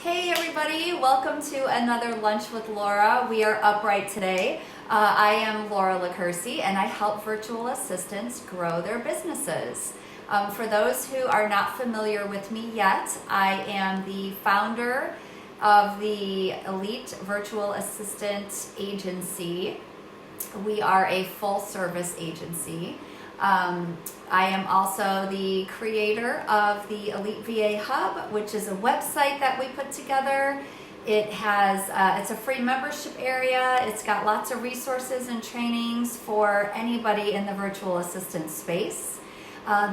Hey everybody, welcome to another Lunch with Laura. We are upright today. I am Laura LaCursi and I help virtual assistants grow their businesses. For those who are not familiar with me yet, I am the founder of the Elite Virtual Assistant Agency. We are a full service agency. I am also the creator of the Elite VA Hub, which is a website that we put together. It's a free membership area. It's got lots of resources and trainings for anybody in the virtual assistant space.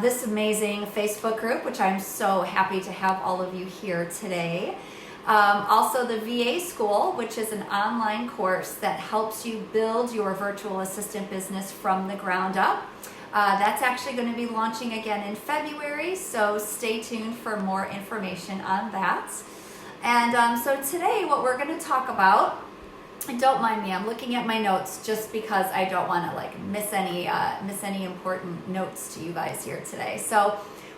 This amazing Facebook group, which I'm so happy to have all of you here today. Also the VA School, which is an online course that helps you build your virtual assistant business from the ground up. That's actually going to be launching again in February, so stay tuned for more information on that. And so today what we're going to talk about, and don't mind me, I'm looking at my notes just because I don't want to miss any important notes to you guys here today.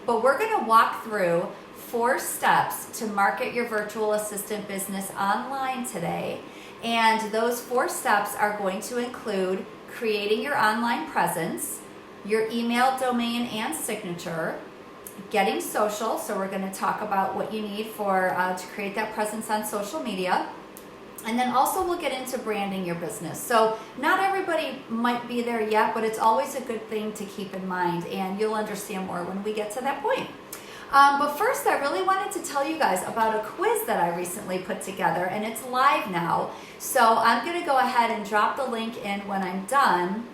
But we're going to walk through 4 steps to market your virtual assistant business online today. And those 4 steps are going to include creating your online presence, your email, domain, and signature, getting social. So we're going to talk about what you need to create that presence on social media. And then also we'll get into branding your business. So not everybody might be there yet, but it's always a good thing to keep in mind, and you'll understand more when we get to that point. But first, I really wanted to tell you guys about a quiz that I recently put together, and it's live now. So I'm going to go ahead and drop the link in when I'm done.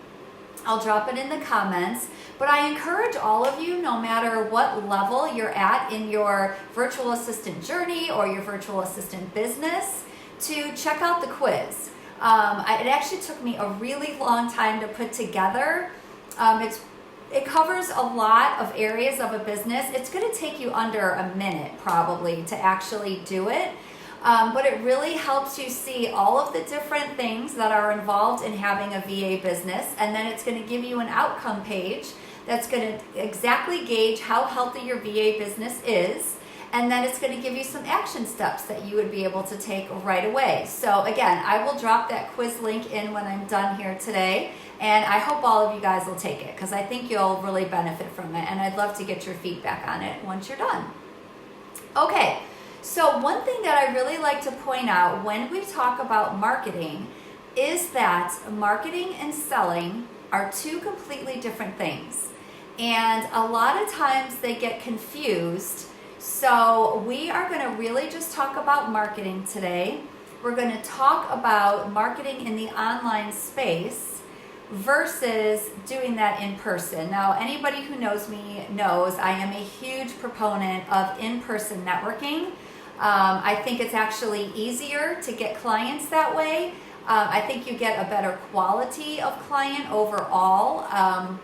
I'll drop it in the comments, but I encourage all of you, no matter what level you're at in your virtual assistant journey or your virtual assistant business, to check out the quiz. It actually took me a really long time to put together. It covers a lot of areas of a business. It's going to take you under a minute probably to actually do it. But it really helps you see all of the different things that are involved in having a VA business, and then it's going to give you an outcome page that's going to exactly gauge how healthy your VA business is, and then it's going to give you some action steps that you would be able to take right away. So again, I will drop that quiz link in when I'm done here today, and I hope all of you guys will take it because I think you'll really benefit from it, and I'd love to get your feedback on it once you're done. Okay. So one thing that I really like to point out when we talk about marketing is that marketing and selling are 2 completely different things. And a lot of times they get confused. So we are going to really just talk about marketing today. We're going to talk about marketing in the online space versus doing that in person. Now, anybody who knows me knows I am a huge proponent of in-person networking. I think it's actually easier to get clients that way. I think you get a better quality of client overall,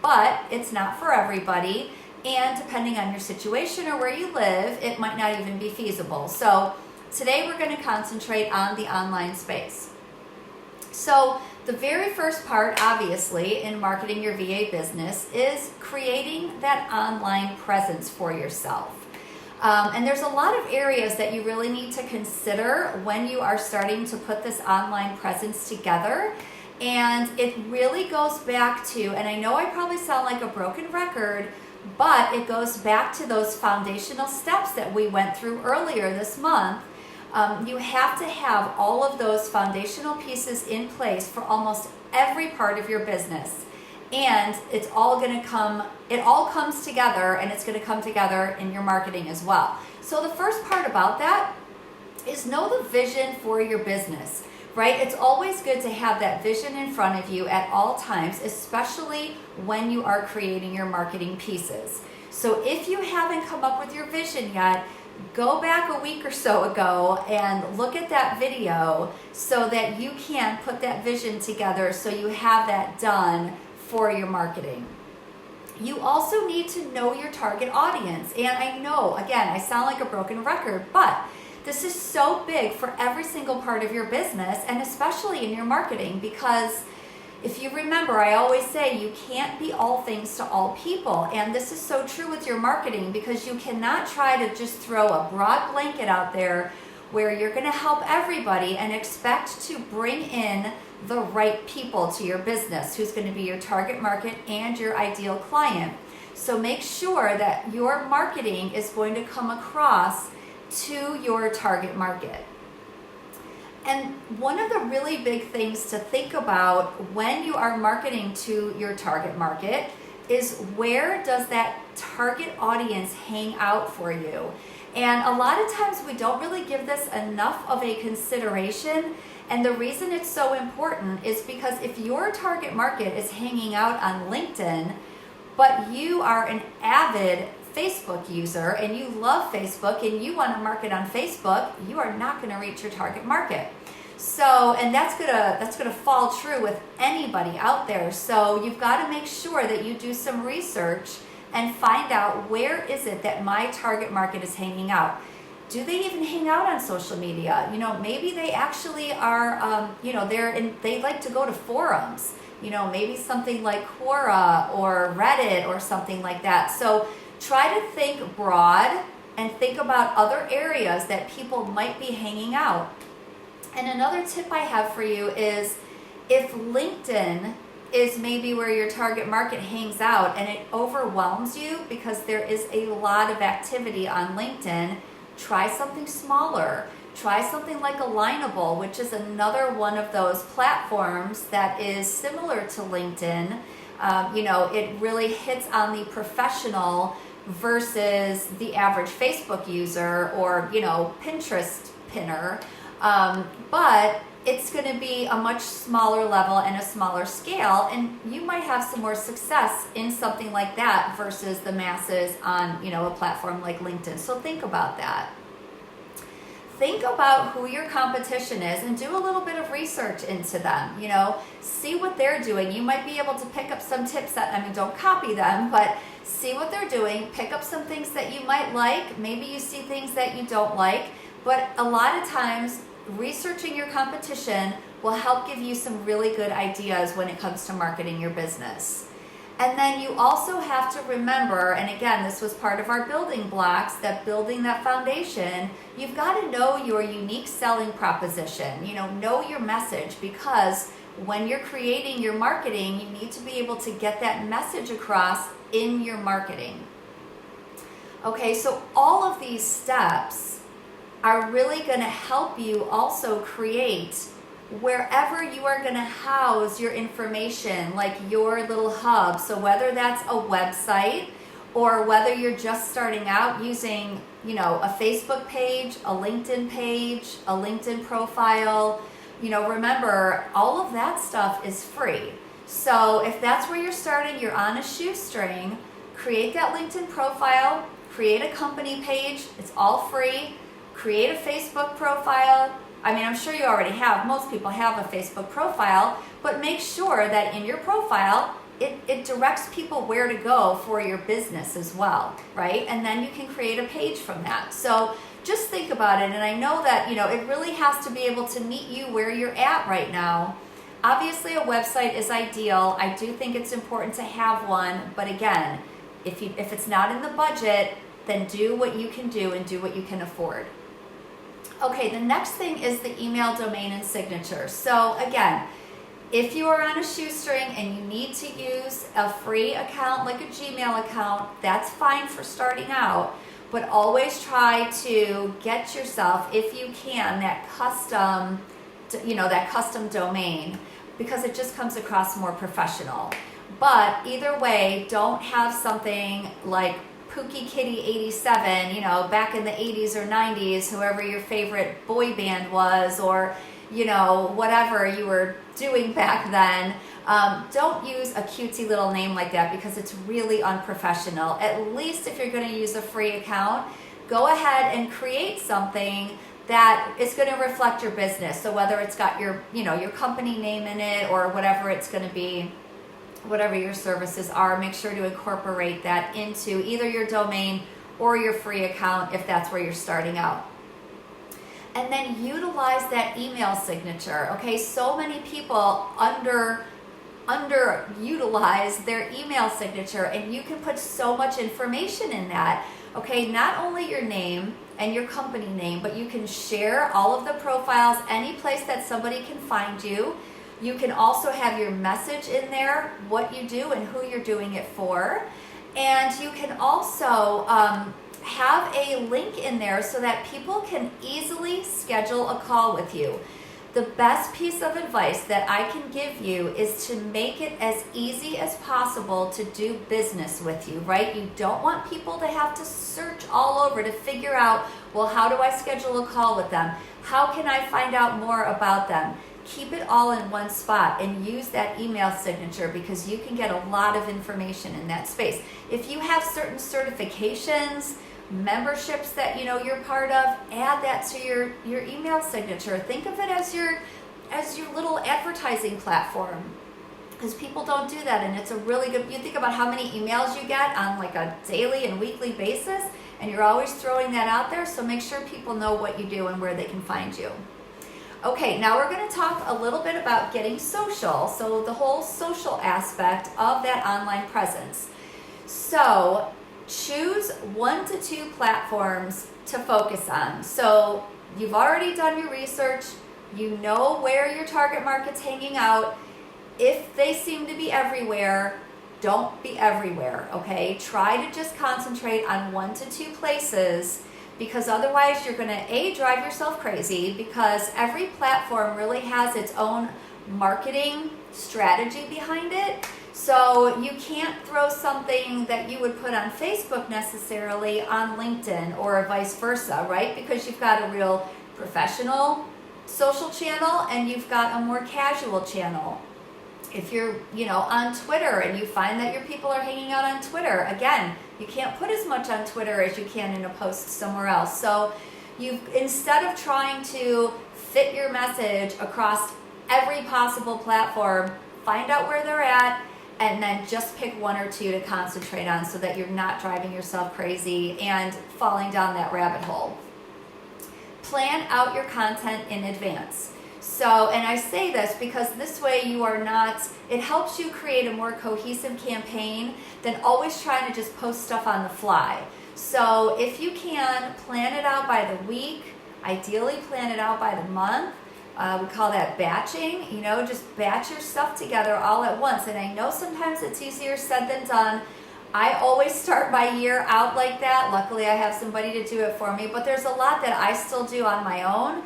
but it's not for everybody. And depending on your situation or where you live, it might not even be feasible. So today we're going to concentrate on the online space. So the very first part, obviously, in marketing your VA business is creating that online presence for yourself. And there's a lot of areas that you really need to consider when you are starting to put this online presence together. And it really goes back to, and I know I probably sound like a broken record, but it goes back to those foundational steps that we went through earlier this month. You have to have all of those foundational pieces in place for almost every part of your business. And it all comes together, and it's going to come together in your marketing as well. So the first part about that is know the vision for your business, right? It's always good to have that vision in front of you at all times, especially when you are creating your marketing pieces. So if you haven't come up with your vision yet, go back a week or so ago and look at that video so that you can put that vision together so you have that done for your marketing. You also need to know your target audience. And I know, again, I sound like a broken record, but this is so big for every single part of your business, and especially in your marketing, because if you remember, I always say you can't be all things to all people. And this is so true with your marketing, because you cannot try to just throw a broad blanket out there where you're going to help everybody and expect to bring in the right people to your business, who's going to be your target market and your ideal client. So make sure that your marketing is going to come across to your target market. And one of the really big things to think about when you are marketing to your target market is, where does that target audience hang out for you? And a lot of times we don't really give this enough of a consideration. And the reason it's so important is because if your target market is hanging out on LinkedIn, but you are an avid Facebook user and you love Facebook and you want to market on Facebook, you are not going to reach your target market. So, and that's gonna fall true with anybody out there. So you've got to make sure that you do some research and find out, where is it that my target market is hanging out? Do they even hang out on social media? Maybe they actually are, they like to go to forums, maybe something like Quora or Reddit or something like that. So try to think broad and think about other areas that people might be hanging out. And another tip I have for you is, if LinkedIn is maybe where your target market hangs out and it overwhelms you because there is a lot of activity on LinkedIn, try something smaller. Try something like Alignable, which is another one of those platforms that is similar to LinkedIn. It really hits on the professional versus the average Facebook user or, Pinterest pinner. But it's going to be a much smaller level and a smaller scale, and you might have some more success in something like that versus the masses on, a platform like LinkedIn. So think about that. Think about who your competition is and do a little bit of research into them. See what they're doing. You might be able to pick up some tips don't copy them, but see what they're doing. Pick up some things that you might like. Maybe you see things that you don't like, but a lot of times researching your competition will help give you some really good ideas when it comes to marketing your business. And then you also have to remember, and again, this was part of our building blocks, that building that foundation, you've got to know your unique selling proposition, know your message, because when you're creating your marketing, you need to be able to get that message across in your marketing. Okay, so all of these steps are really going to help you also create wherever you are going to house your information, like your little hub. So whether that's a website or whether you're just starting out using, a Facebook page, a LinkedIn page, a LinkedIn profile, remember, all of that stuff is free. So if that's where you're starting, you're on a shoestring, create that LinkedIn profile, create a company page. It's all free. Create a Facebook profile. I'm sure you already have. Most people have a Facebook profile, but make sure that in your profile, it directs people where to go for your business as well, right? And then you can create a page from that. So just think about it. And I know that, it really has to be able to meet you where you're at right now. Obviously, a website is ideal. I do think it's important to have one. But again, if it's not in the budget, then do what you can do and do what you can afford. Okay, the next thing is the email domain and signature. So again, if you are on a shoestring and you need to use a free account like a Gmail account, that's fine for starting out, but always try to get yourself, if you can, that custom domain, because it just comes across more professional. But either way, don't have something like Pookie Kitty 87, back in the 80s or 90s, whoever your favorite boy band was, or, whatever you were doing back then. Don't use a cutesy little name like that, because it's really unprofessional. At least if you're going to use a free account, go ahead and create something that is going to reflect your business. So whether it's got your company name in it or whatever it's going to be, whatever your services are, make sure to incorporate that into either your domain or your free account if that's where you're starting out. And then utilize that email signature. Okay, so many people underutilize their email signature, and you can put so much information in that. Okay, not only your name and your company name, but you can share all of the profiles any place that somebody can find you. You can also have your message in there, what you do and who you're doing it for. And you can also have a link in there so that people can easily schedule a call with you. The best piece of advice that I can give you is to make it as easy as possible to do business with you, right? You don't want people to have to search all over to figure out, well, how do I schedule a call with them? How can I find out more about them? Keep it all in one spot and use that email signature because you can get a lot of information in that space. If you have certain certifications, memberships that you're part of, add that to your email signature. Think of it as your little advertising platform, because people don't do that, and it's a really good. You think about how many emails you get on like a daily and weekly basis, and you're always throwing that out there, so make sure people know what you do and where they can find you. Okay, now we're going to talk a little bit about getting social, so the whole social aspect of that online presence. So choose 1 to 2 platforms to focus on. So you've already done your research, you know where your target market's hanging out. If they seem to be everywhere, don't be everywhere, okay? Try to just concentrate on 1 to 2 places, because otherwise you're gonna drive yourself crazy, because every platform really has its own marketing strategy behind it. So you can't throw something that you would put on Facebook necessarily on LinkedIn, or vice versa, right? Because you've got a real professional social channel and you've got a more casual channel. If you're, on Twitter and you find that your people are hanging out on Twitter, again, you can't put as much on Twitter as you can in a post somewhere else. So instead of trying to fit your message across every possible platform, find out where they're at, and then just pick 1 or 2 to concentrate on so that you're not driving yourself crazy and falling down that rabbit hole. Plan out your content in advance. So, and I say this because this way it helps you create a more cohesive campaign than always trying to just post stuff on the fly. So if you can, plan it out by the week, ideally plan it out by the month. We call that batching, just batch your stuff together all at once. And I know sometimes it's easier said than done. I always start my year out like that. Luckily, I have somebody to do it for me, but there's a lot that I still do on my own.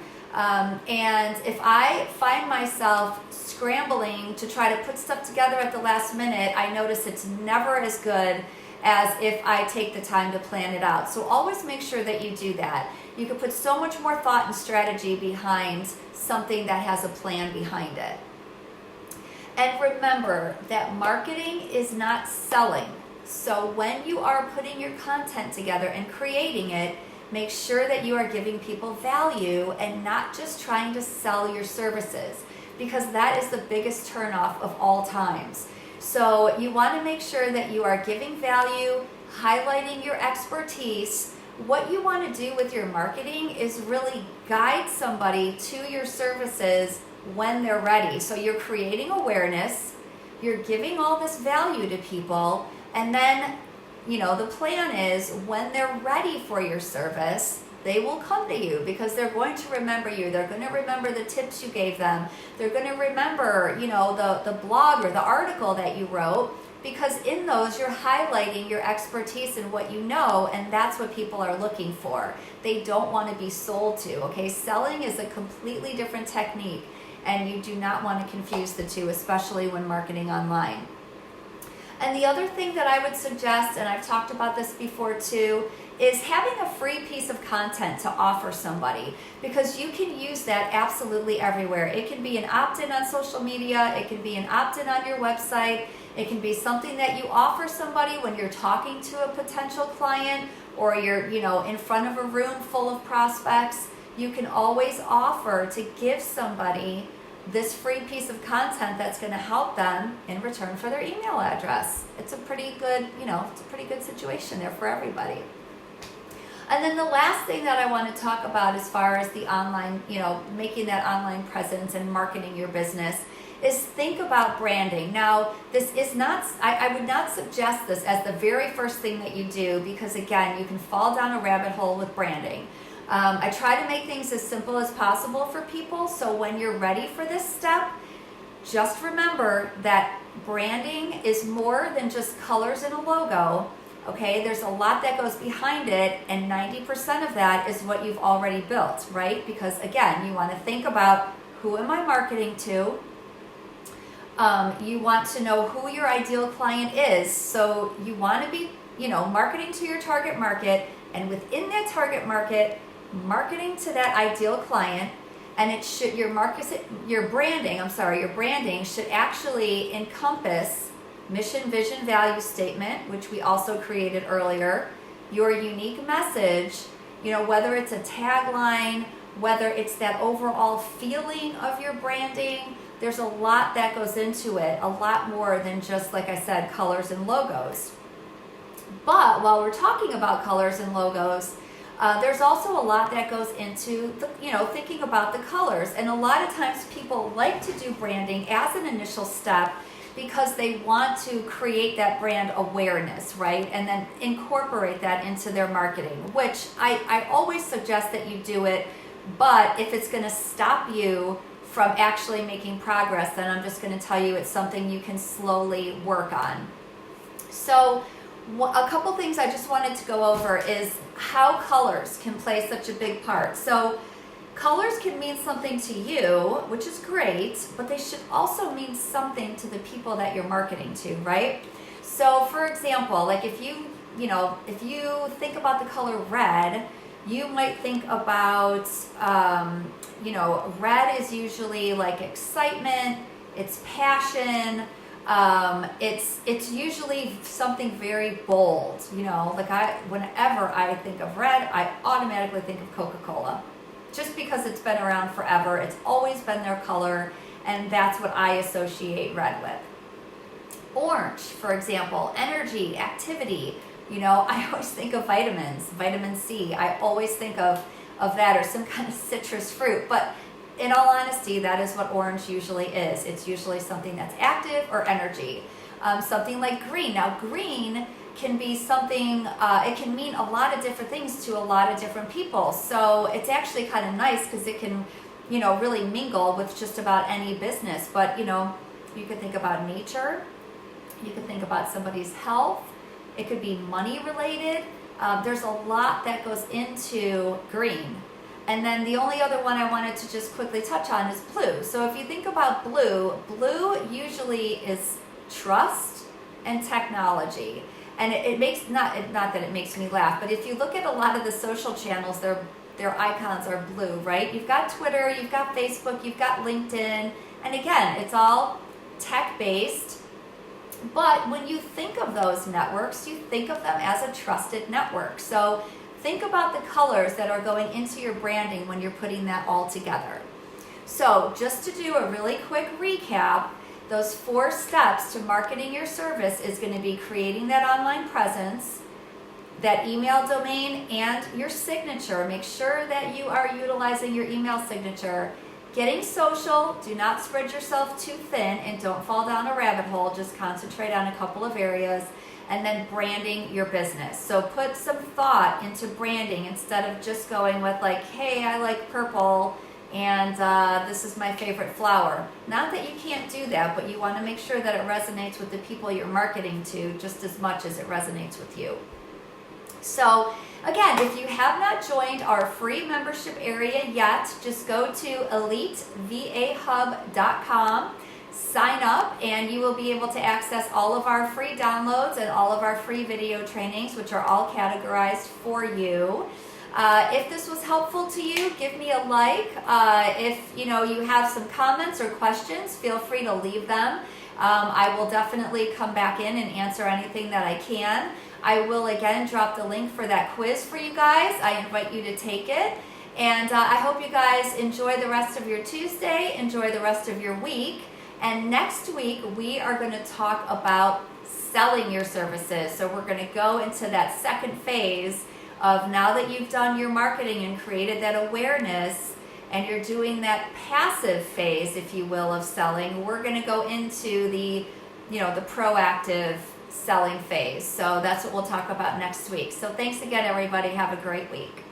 And if I find myself scrambling to try to put stuff together at the last minute, I notice it's never as good as if I take the time to plan it out. So always make sure that you do that. You can put so much more thought and strategy behind something that has a plan behind it. And remember that marketing is not selling. So when you are putting your content together and creating it, make sure that you are giving people value and not just trying to sell your services, because that is the biggest turnoff of all times. So you want to make sure that you are giving value, highlighting your expertise. What you want to do with your marketing is really guide somebody to your services when they're ready. So you're creating awareness, you're giving all this value to people, and then the plan is when they're ready for your service, they will come to you because they're going to remember you. They're going to remember the tips you gave them. They're going to remember, the blog or the article that you wrote, because in those you're highlighting your expertise and what you know, and that's what people are looking for. They don't want to be sold to, okay? Selling is a completely different technique, and you do not want to confuse the two, especially when marketing online. And the other thing that I would suggest, and I've talked about this before too, is having a free piece of content to offer somebody, because you can use that absolutely everywhere. It can be an opt-in on social media, it can be an opt-in on your website, it can be something that you offer somebody when you're talking to a potential client, or you're in front of a room full of prospects. You can always offer to give somebody this free piece of content that's going to help them in return for their email address. It's a pretty good, it's a pretty good situation there for everybody. And then the last thing that I want to talk about as far as the online, making that online presence and marketing your business, is think about branding. Now, this is not, I would not suggest this as the very first thing that you do, because again, you can fall down a rabbit hole with branding. I try to make things as simple as possible for people. So when you're ready for this step, just remember that branding is more than just colors and a logo. Okay, there's a lot that goes behind it, and 90% of that is what you've already built, right? Because again, you want to think about, who am I marketing to? You want to know who your ideal client is. So you want to be, marketing to your target market, and within that target market, marketing to that ideal client. And it should, your branding should actually encompass mission, vision, value statement, which we also created earlier, your unique message, whether it's a tagline, whether it's that overall feeling of your branding. There's a lot that goes into it, a lot more than just, like I said, colors and logos. But while we're talking about colors and logos, there's also a lot that goes into thinking about the colors. And a lot of times people like to do branding as an initial step because they want to create that brand awareness, right? And then incorporate that into their marketing, which I always suggest that you do it. But if it's going to stop you from actually making progress, then I'm just going to tell you it's something you can slowly work on. So a couple things I just wanted to go over is how colors can play such a big part. So colors can mean something to you, which is great, but they should also mean something to the people that you're marketing to, right? So for example, like if you think about the color red, you might think about, red is usually like excitement, it's passion, it's usually something very bold, whenever I think of red, I automatically think of Coca-Cola. Just because it's been around forever, it's always been their color, and that's what I associate red with. Orange, for example, energy, activity. I always think of vitamins, vitamin C. I always think of that, or some kind of citrus fruit. But in all honesty, that is what orange usually is. It's usually something that's active or energy. Something like green. Now, green can be something, it can mean a lot of different things to a lot of different people. So it's actually kind of nice because it can, really mingle with just about any business. But, you could think about nature. You could think about somebody's health. It could be money related. There's a lot that goes into green. And then the only other one I wanted to just quickly touch on is blue. So if you think about blue usually is trust and technology. And it makes, not that it makes me laugh, but if you look at a lot of the social channels, their icons are blue, right? You've got Twitter, you've got Facebook, you've got LinkedIn. And again, it's all tech-based. But when you think of those networks, you think of them as a trusted network. So think about the colors that are going into your branding when you're putting that all together. So just to do a really quick recap, those 4 steps to marketing your service is going to be creating that online presence, that email domain, and your signature. Make sure that you are utilizing your email signature. Getting social, do not spread yourself too thin and don't fall down a rabbit hole. Just concentrate on a couple of areas. And then branding your business. So put some thought into branding instead of just going with like, hey, I like purple and this is my favorite flower. Not that you can't do that, but you want to make sure that it resonates with the people you're marketing to just as much as it resonates with you. So again, if you have not joined our free membership area yet, just go to elitevahub.com, sign up, and you will be able to access all of our free downloads and all of our free video trainings, which are all categorized for you. If this was helpful to you, give me a like. If you have some comments or questions, feel free to leave them. I will definitely come back in and answer anything that I can. I will again drop the link for that quiz for you guys. I invite you to take it. And I hope you guys enjoy the rest of your Tuesday, enjoy the rest of your week. And next week, we are going to talk about selling your services. So we're going to go into that second phase of, now that you've done your marketing and created that awareness, and you're doing that passive phase, if you will, of selling, we're going to go into the proactive selling phase. So that's what we'll talk about next week. So thanks again, everybody. Have a great week.